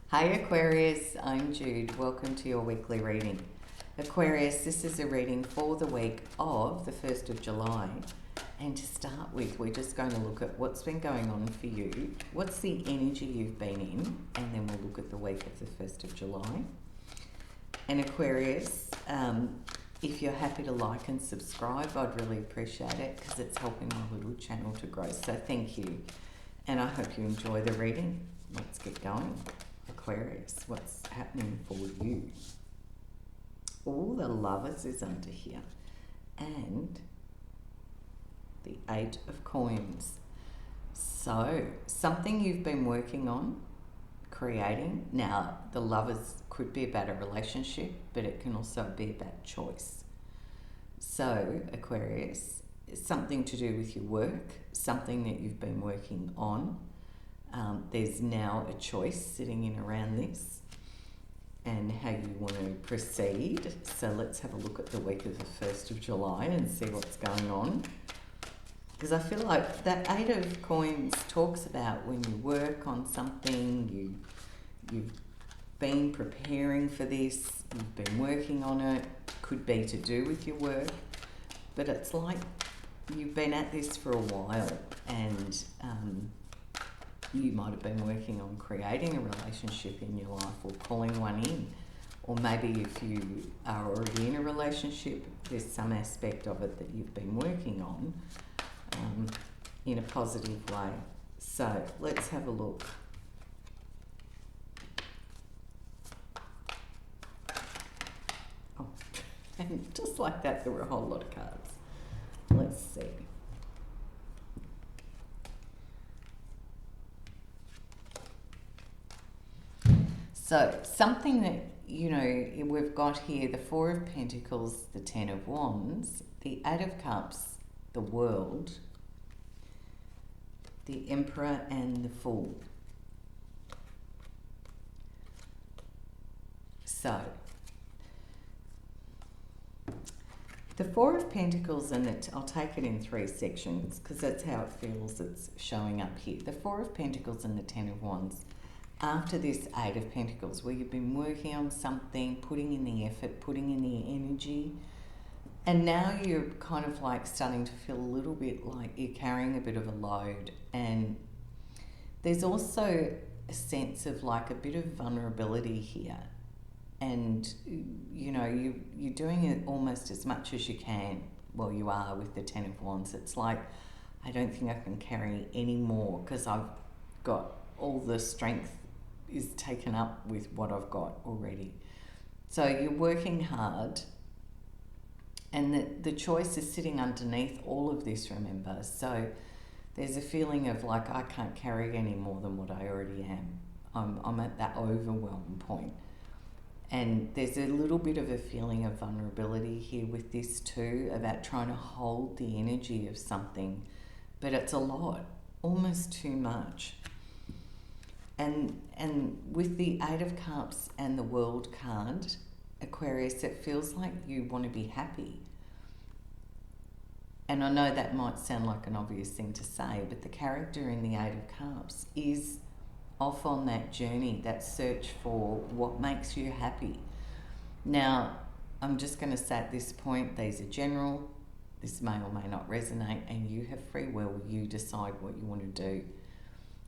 Hi Aquarius, I'm Jude. Welcome to your weekly reading. Aquarius, this is a reading for the week of the 1st of July. And to start with, we're just going to look at what's been going on for you, what's the energy you've been in, and then we'll look at the week of the 1st of July. And Aquarius, if you're happy to like and subscribe, I'd really appreciate it because it's helping my little channel to grow. So thank you. And I hope you enjoy the reading. Let's get going. Aquarius, what's happening for you? All the Lovers is under here. And the 8 of Coins. So, something you've been working on, creating. Now, the Lovers could be about a relationship, but it can also be about choice. So, Aquarius, something to do with your work, something that you've been working on. There's now a choice sitting in around this and how you want to proceed. So let's have a look at the week of the 1st of July and see what's going on. Because I feel like that 8 of Coins talks about when you work on something, you've been preparing for this, you've been working on it, could be to do with your work, but it's like you've been at this for a while and you might have been working on creating a relationship in your life or calling one in. Or maybe if you are already in a relationship, there's some aspect of it that you've been working on in a positive way. So let's have a look. Oh, and just like that, there were a whole lot of cards. Let's see. So something that, you know, we've got here, the 4 of Pentacles, the 10 of Wands, the 8 of Cups, the World, the Emperor and the Fool. So, the 4 of Pentacles, and I'll take it in 3 sections because that's how it feels it's showing up here. The 4 of Pentacles and the 10 of Wands. After this 8 of Pentacles, where you've been working on something, putting in the effort, putting in the energy, and now you're kind of like starting to feel a little bit like you're carrying a bit of a load. And there's also a sense of like a bit of vulnerability here. And, you know, you're doing it almost as much as you can. Well, you are with the 10 of Wands. It's like, I don't think I can carry any more because I've got all the strength is taken up with what I've got already. So you're working hard, and the choice is sitting underneath all of this, remember. So there's a feeling of like, I can't carry any more than what I already am. I'm at that overwhelm point. And there's a little bit of a feeling of vulnerability here with this too, about trying to hold the energy of something, but it's a lot, almost too much. And with the 8 of Cups and the World card, Aquarius, it feels like you want to be happy. And I know that might sound like an obvious thing to say, but the character in the 8 of Cups is off on that journey, that search for what makes you happy. Now, I'm just going to say at this point, these are general. This may or may not resonate, and you have free will. You decide what you want to do.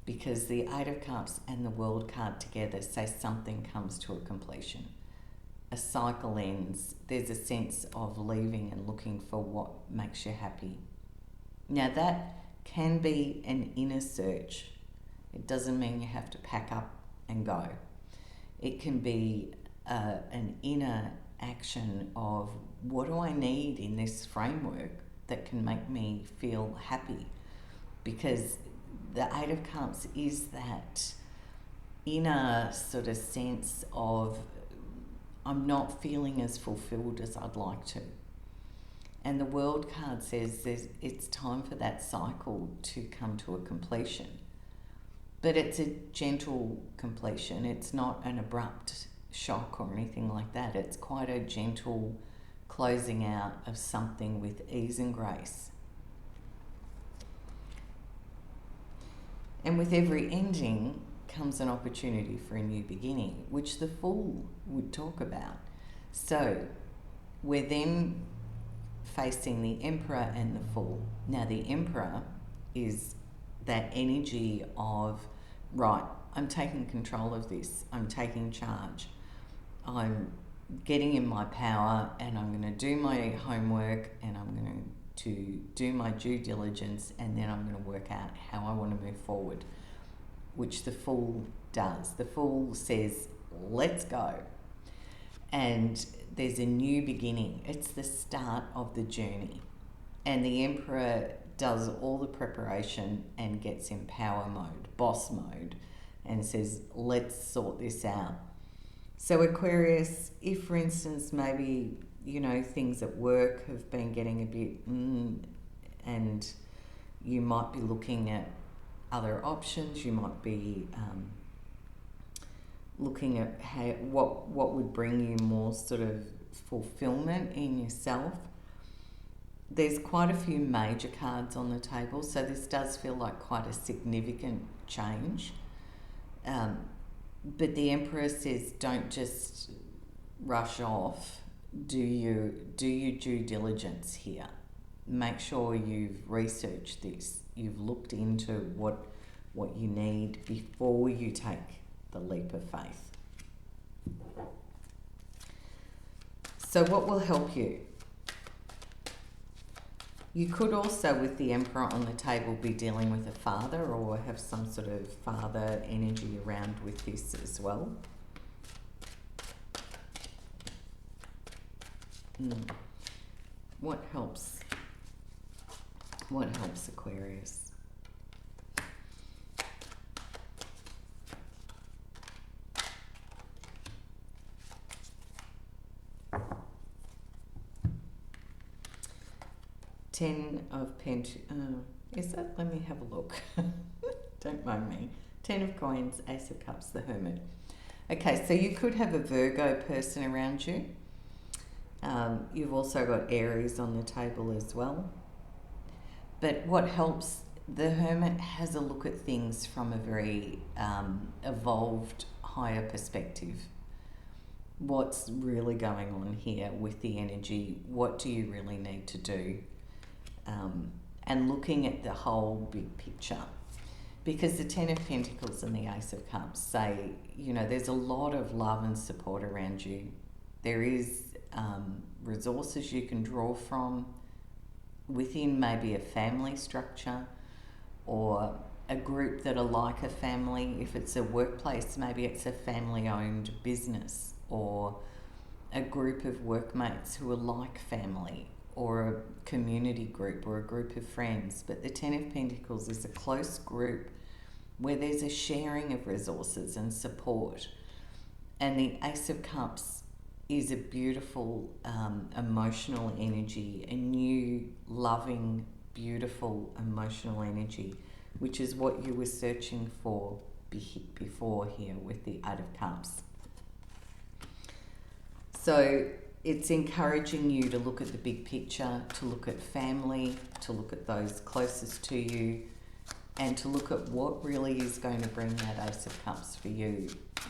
Because the 8 of Cups and the World card together say something comes to a completion. A cycle ends. There's a sense of leaving and looking for what makes you happy. Now that can be an inner search. It doesn't mean you have to pack up and go. It can be an inner action of what do I need in this framework that can make me feel happy? Because the 8 of Cups is that inner sort of sense of I'm not feeling as fulfilled as I'd like to. And the World card says it's time for that cycle to come to a completion. But it's a gentle completion. It's not an abrupt shock or anything like that. It's quite a gentle closing out of something with ease and grace. And with every ending comes an opportunity for a new beginning, which the Fool would talk about. So we're then facing the Emperor and the Fool. Now the Emperor is that energy of, right, I'm taking control of this, I'm taking charge, I'm getting in my power, and I'm going to do my homework, and I'm going to do my due diligence, and then I'm going to work out how I want to move forward, which the Fool does. The Fool says, let's go. And there's a new beginning. It's the start of the journey. And the Emperor does all the preparation and gets in power mode, boss mode, and says, let's sort this out. So Aquarius, if for instance, maybe, you know, things at work have been getting a bit, and you might be looking at other options, you might be looking at what would bring you more sort of fulfillment in yourself. There's quite a few major cards on the table, so this does feel like quite a significant change. But the Emperor says, don't just rush off. Do your due diligence here. Make sure you've researched this. You've looked into what you need before you take the leap of faith. So what will help you? You could also, with the Emperor on the table, be dealing with a father or have some sort of father energy around with this as well. What helps? What helps Aquarius? Ten of Pentacles. Is that? Let me have a look. Don't mind me. 10 of Coins, Ace of Cups, the Hermit. Okay, so you could have a Virgo person around you. You've also got Aries on the table as well. But what helps, the Hermit has a look at things from a very evolved, higher perspective. What's really going on here with the energy? What do you really need to do? And looking at the whole big picture. Because the 10 of Pentacles and the Ace of Cups say, you know, there's a lot of love and support around you. There is resources you can draw from within maybe a family structure or a group that are like a family. If it's a workplace, maybe it's a family-owned business or a group of workmates who are like family, or a community group or a group of friends. But the 10 of Pentacles is a close group where there's a sharing of resources and support. And the Ace of Cups is a beautiful emotional energy, a new, loving, beautiful emotional energy, which is what you were searching for before here with the 8 of Cups. So it's encouraging you to look at the big picture, to look at family, to look at those closest to you, and to look at what really is going to bring that Ace of Cups for you.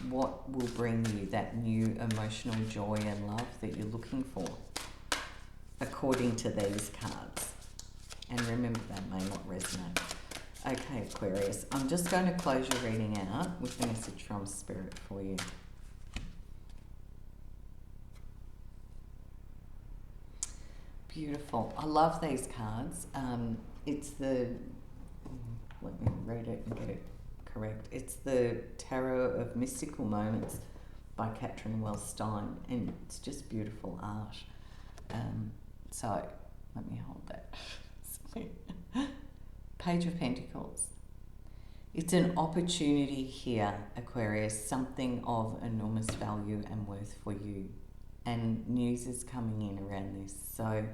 What will bring you that new emotional joy and love that you're looking for, according to these cards. And remember, that may not resonate. Okay, Aquarius, I'm just going to close your reading out with a message from Spirit for you. Beautiful. I love these cards. It's the, let me read it and get it correct. It's the Tarot of Mystical Moments by Catrin, Welz, Stein, and it's just beautiful art. So let me hold that. Page of Pentacles. It's an opportunity here, Aquarius, something of enormous value and worth for you. And news is coming in around this. So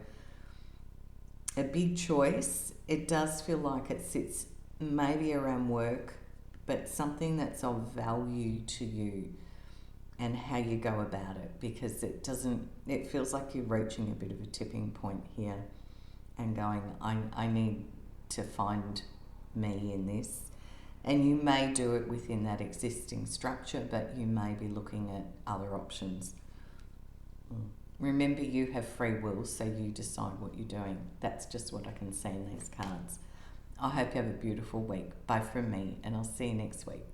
a big choice. It does feel like it sits maybe around work, but something that's of value to you and how you go about it, because it feels like you're reaching a bit of a tipping point here and going, I need to find me in this. And you may do it within that existing structure, but you may be looking at other options. Remember, you have free will, so you decide what you're doing. That's just what I can see in these cards. I hope you have a beautiful week. Bye from me, and I'll see you next week.